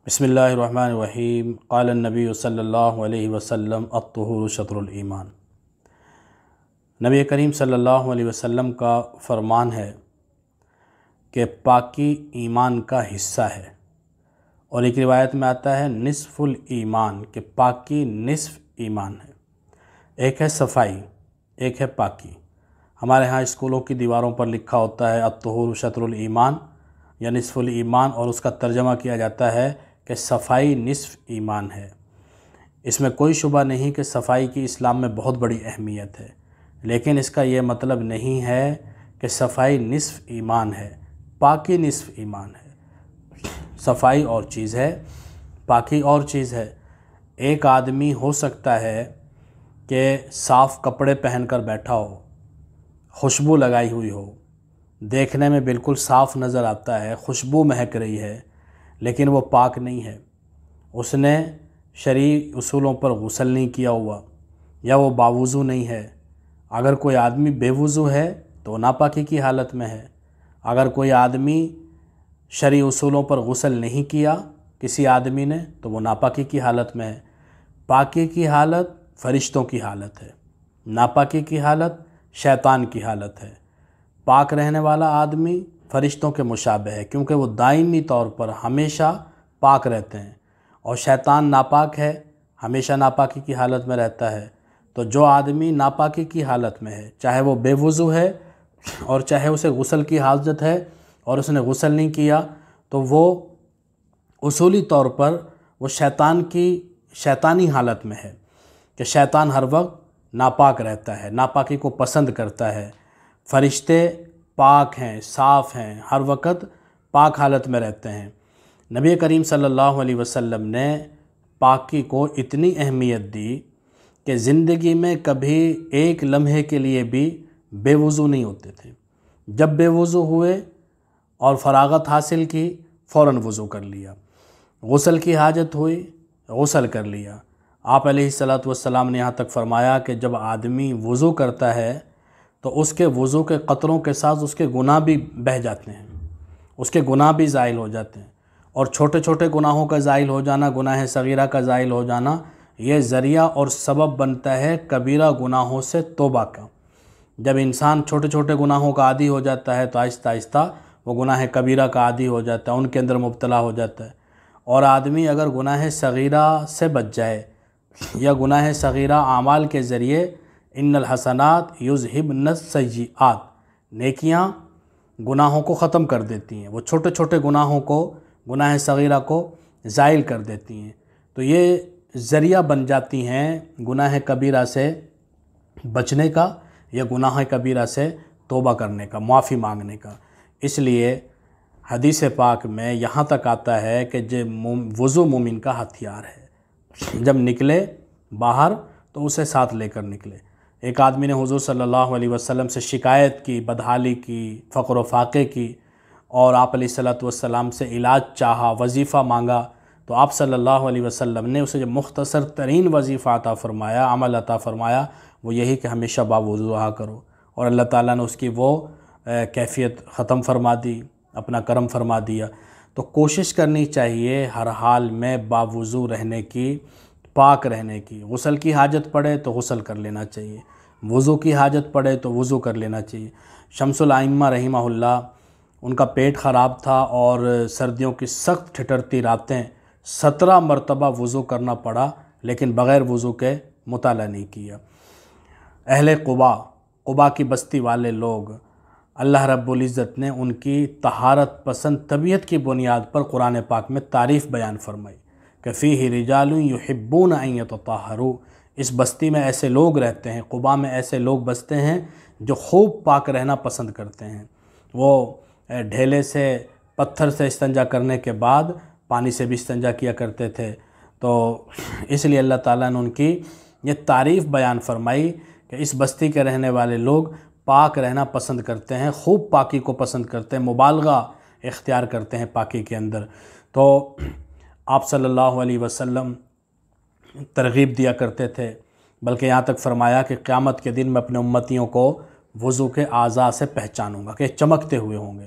بسم اللہ الرحمن الرحیم قال النبی صلی اللہ علیہ وسلم الطہور شطر الایمان۔ نبی کریم صلی اللہ علیہ وسلم کا فرمان ہے کہ پاکی ایمان کا حصہ ہے، اور ایک روایت میں آتا ہے نصف الایمان، کہ پاکی نصف ایمان ہے۔ ایک ہے صفائی، ایک ہے پاکی۔ ہمارے ہاں اسکولوں کی دیواروں پر لکھا ہوتا ہے الطہور شطر الایمان یا نصف الایمان، اور اس کا ترجمہ کیا جاتا ہے کہ صفائی نصف ایمان ہے۔ اس میں کوئی شبہ نہیں کہ صفائی کی اسلام میں بہت بڑی اہمیت ہے، لیکن اس کا یہ مطلب نہیں ہے کہ صفائی نصف ایمان ہے، پاکی نصف ایمان ہے۔ صفائی اور چیز ہے، پاکی اور چیز ہے۔ ایک آدمی ہو سکتا ہے کہ صاف کپڑے پہن کر بیٹھا ہو، خوشبو لگائی ہوئی ہو، دیکھنے میں بالکل صاف نظر آتا ہے، خوشبو مہک رہی ہے، لیکن وہ پاک نہیں ہے۔ اس نے شرعی اصولوں پر غسل نہیں کیا ہوا، یا وہ باوضو نہیں ہے۔ اگر کوئی آدمی بے وضو ہے تو ناپاکی کی حالت میں ہے۔ اگر کوئی آدمی شرعی اصولوں پر غسل نہیں کیا کسی آدمی نے تو وہ ناپاکی کی حالت میں ہے۔ پاکی کی حالت فرشتوں کی حالت ہے، ناپاکی کی حالت شیطان کی حالت ہے۔ پاک رہنے والا آدمی فرشتوں کے مشابہ ہے، کیونکہ وہ دائمی طور پر ہمیشہ پاک رہتے ہیں، اور شیطان ناپاک ہے، ہمیشہ ناپاکی کی حالت میں رہتا ہے۔ تو جو آدمی ناپاکی کی حالت میں ہے، چاہے وہ بے وضو ہے اور چاہے اسے غسل کی حاجت ہے اور اس نے غسل نہیں کیا، تو وہ اصولی طور پر وہ شیطانی حالت میں ہے، کہ شیطان ہر وقت ناپاک رہتا ہے، ناپاکی کو پسند کرتا ہے۔ فرشتے پاک ہیں، صاف ہیں، ہر وقت پاک حالت میں رہتے ہیں۔ نبی کریم صلی اللہ علیہ وسلم نے پاکی کو اتنی اہمیت دی کہ زندگی میں کبھی ایک لمحے کے لیے بھی بے وضو نہیں ہوتے تھے۔ جب بے وضو ہوئے اور فراغت حاصل کی، فوراً وضو کر لیا۔ غسل کی حاجت ہوئی، غسل کر لیا۔ آپ علیہ الصلاۃ والسلام نے یہاں تک فرمایا کہ جب آدمی وضو کرتا ہے تو اس کے وضو کے قطروں کے ساتھ اس کے گناہ بھی بہہ جاتے ہیں، اس کے گناہ بھی زائل ہو جاتے ہیں، اور چھوٹے چھوٹے گناہوں کا زائل ہو جانا، گناہ صغیرہ کا زائل ہو جانا، یہ ذریعہ اور سبب بنتا ہے کبیرہ گناہوں سے توبہ کا۔ جب انسان چھوٹے چھوٹے گناہوں کا عادی ہو جاتا ہے تو آہستہ آہستہ وہ گناہ کبیرہ کا عادی ہو جاتا ہے، ان کے اندر مبتلا ہو جاتا ہے۔ اور آدمی اگر گناہ صغیرہ سے بچ جائے، یا گناہ صغیرہ اعمال کے ذریعے ان الحسنات یذہبن السیئات، نیکیاں گناہوں کو ختم کر دیتی ہیں، وہ چھوٹے چھوٹے گناہوں کو، گناہ صغیرہ کو زائل کر دیتی ہیں، تو یہ ذریعہ بن جاتی ہیں گناہ کبیرہ سے بچنے کا، یا گناہ کبیرہ سے توبہ کرنے کا، معافی مانگنے کا۔ اس لیے حدیث پاک میں یہاں تک آتا ہے کہ وضو مومن کا ہتھیار ہے، جب نکلے باہر تو اسے ساتھ لے کر نکلے۔ ایک آدمی نے حضور صلی اللہ علیہ وسلم سے شکایت کی، بدحالی کی، فقر و فاقے کی، اور آپ علیہ الصلاۃ والسلام سے علاج چاہا، وظیفہ مانگا، تو آپ صلی اللہ علیہ وسلم نے اسے جو مختصر ترین وظیفہ عطا فرمایا، عمل عطا فرمایا، وہ یہی کہ ہمیشہ باوضو رہا کرو، اور اللہ تعالیٰ نے اس کی وہ کیفیت ختم فرما دی، اپنا کرم فرما دیا۔ تو کوشش کرنی چاہیے ہر حال میں باوضو رہنے کی، پاک رہنے کی۔ غسل کی حاجت پڑے تو غسل کر لینا چاہیے، وضو کی حاجت پڑے تو وضو کر لینا چاہیے۔ شمس الائمہ رحمہ اللہ، ان کا پیٹ خراب تھا اور سردیوں کی سخت ٹھٹرتی راتیں، 17 مرتبہ وضو کرنا پڑا، لیکن بغیر وضو کے مطالعہ نہیں کیا۔ اہل قبا کی بستی والے لوگ، اللہ رب العزت نے ان کی طہارت پسند طبیعت کی بنیاد پر قرآن پاک میں تعریف بیان فرمائی کہ فیہ رجال یحبون ان یتطہروا، اس بستی میں ایسے لوگ رہتے ہیں، قبا میں ایسے لوگ بستے ہیں جو خوب پاک رہنا پسند کرتے ہیں۔ وہ ڈھیلے سے، پتھر سے استنجا کرنے کے بعد پانی سے بھی استنجا کیا کرتے تھے۔ تو اس لیے اللہ تعالیٰ نے ان کی یہ تعریف بیان فرمائی کہ اس بستی کے رہنے والے لوگ پاک رہنا پسند کرتے ہیں، خوب پاکی کو پسند کرتے ہیں، مبالغہ اختیار کرتے ہیں پاکی کے اندر۔ تو آپ صلی اللہ علیہ وسلم ترغیب دیا کرتے تھے، بلکہ یہاں تک فرمایا کہ قیامت کے دن میں اپنے امتیوں کو وضو کے اعضاء سے پہچانوں گا کہ چمکتے ہوئے ہوں گے۔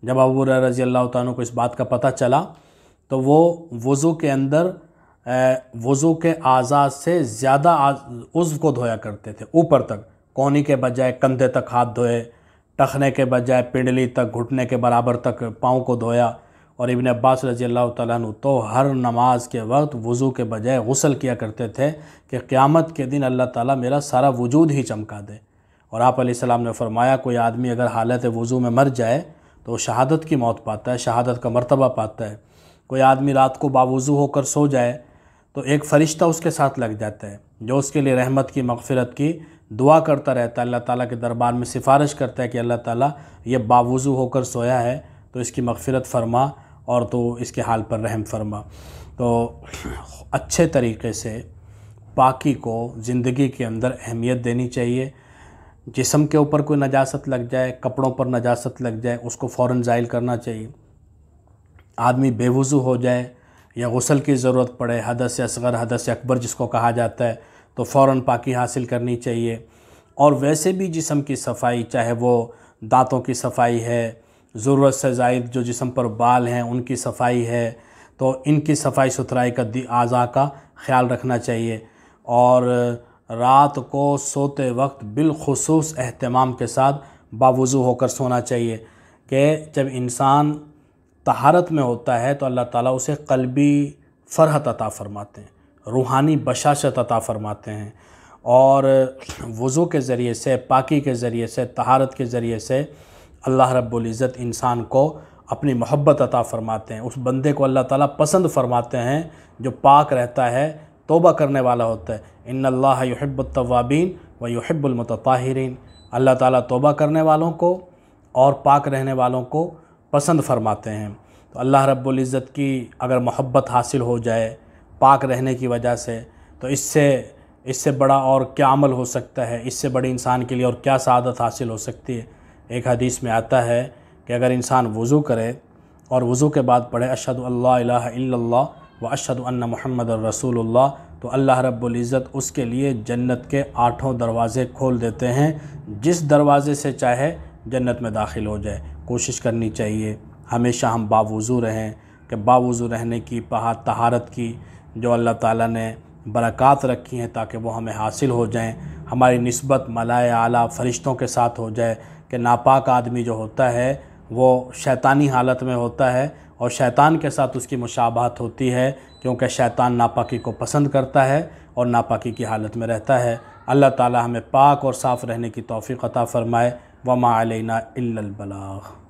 جب ابو ہریرہ رضی اللہ تعالیٰ عنہ کو اس بات کا پتہ چلا تو وہ وضو کے اندر وضو کے اعضاء سے زیادہ عضو کو دھویا کرتے تھے، اوپر تک، کونی کے بجائے کندھے تک ہاتھ دھوئے، ٹخنے کے بجائے پنڈلی تک، گھٹنے کے برابر تک پاؤں کو دھویا۔ اور ابن عباس رضی اللہ تعالیٰ عنہ تو ہر نماز کے وقت وضو کے بجائے غسل کیا کرتے تھے کہ قیامت کے دن اللہ تعالیٰ میرا سارا وجود ہی چمکا دے۔ اور آپ علیہ السلام نے فرمایا کوئی آدمی اگر حالت وضو میں مر جائے تو وہ شہادت کی موت پاتا ہے، شہادت کا مرتبہ پاتا ہے۔ کوئی آدمی رات کو باوضو ہو کر سو جائے تو ایک فرشتہ اس کے ساتھ لگ جاتا ہے جو اس کے لیے رحمت کی، مغفرت کی دعا کرتا رہتا ہے، اللہ تعالیٰ کے دربار میں سفارش کرتا ہے کہ اللہ تعالیٰ یہ باوضو ہو کر سویا ہے تو اس کی مغفرت فرما اور تو اس کے حال پر رحم فرما۔ تو اچھے طریقے سے پاکی کو زندگی کے اندر اہمیت دینی چاہیے۔ جسم کے اوپر کوئی نجاست لگ جائے، کپڑوں پر نجاست لگ جائے، اس کو فوراً زائل کرنا چاہیے۔ آدمی بے وضو ہو جائے یا غسل کی ضرورت پڑے، حدث اصغر حدث اکبر جس کو کہا جاتا ہے، تو فوراً پاکی حاصل کرنی چاہیے۔ اور ویسے بھی جسم کی صفائی، چاہے وہ دانتوں کی صفائی ہے، ضرورت سے زائد جو جسم پر بال ہیں ان کی صفائی ہے، تو ان کی صفائی ستھرائی کا اعضاء کا خیال رکھنا چاہیے۔ اور رات کو سوتے وقت بالخصوص اہتمام کے ساتھ باوضو ہو کر سونا چاہیے کہ جب انسان طہارت میں ہوتا ہے تو اللہ تعالیٰ اسے قلبی فرحت عطا فرماتے ہیں، روحانی بشاشت عطا فرماتے ہیں، اور وضو کے ذریعے سے، پاکی کے ذریعے سے، طہارت کے ذریعے سے اللہ رب العزت انسان کو اپنی محبت عطا فرماتے ہیں۔ اس بندے کو اللہ تعالیٰ پسند فرماتے ہیں جو پاک رہتا ہے، توبہ کرنے والا ہوتا ہے۔ ان اللہ یحب التوابین و یحب المتطہرین، اللہ تعالیٰ توبہ کرنے والوں کو اور پاک رہنے والوں کو پسند فرماتے ہیں۔ تو اللہ رب العزت کی اگر محبت حاصل ہو جائے پاک رہنے کی وجہ سے، تو اس سے بڑا اور کیا عمل ہو سکتا ہے، اس سے بڑی انسان کے لیے اور کیا سعادت حاصل ہو سکتی ہے۔ ایک حدیث میں آتا ہے کہ اگر انسان وضو کرے اور وضو کے بعد پڑھے اشہد اللہ الہ الا اللہ و اشہد ان محمد الرسول اللہ، تو اللہ رب العزت اس کے لیے جنت کے 8 دروازے کھول دیتے ہیں، جس دروازے سے چاہے جنت میں داخل ہو جائے۔ کوشش کرنی چاہیے ہمیشہ ہم باوضو رہیں، کہ باوضو رہنے کی، طہارت کی جو اللہ تعالیٰ نے برکات رکھی ہیں تاکہ وہ ہمیں حاصل ہو جائیں، ہماری نسبت ملائے اعلیٰ فرشتوں کے ساتھ ہو جائے۔ کہ ناپاک آدمی جو ہوتا ہے وہ شیطانی حالت میں ہوتا ہے اور شیطان کے ساتھ اس کی مشابہت ہوتی ہے، کیونکہ شیطان ناپاکی کو پسند کرتا ہے اور ناپاکی کی حالت میں رہتا ہے۔ اللہ تعالی ہمیں پاک اور صاف رہنے کی توفیق عطا فرمائے۔ وما علینا الا البلاغ۔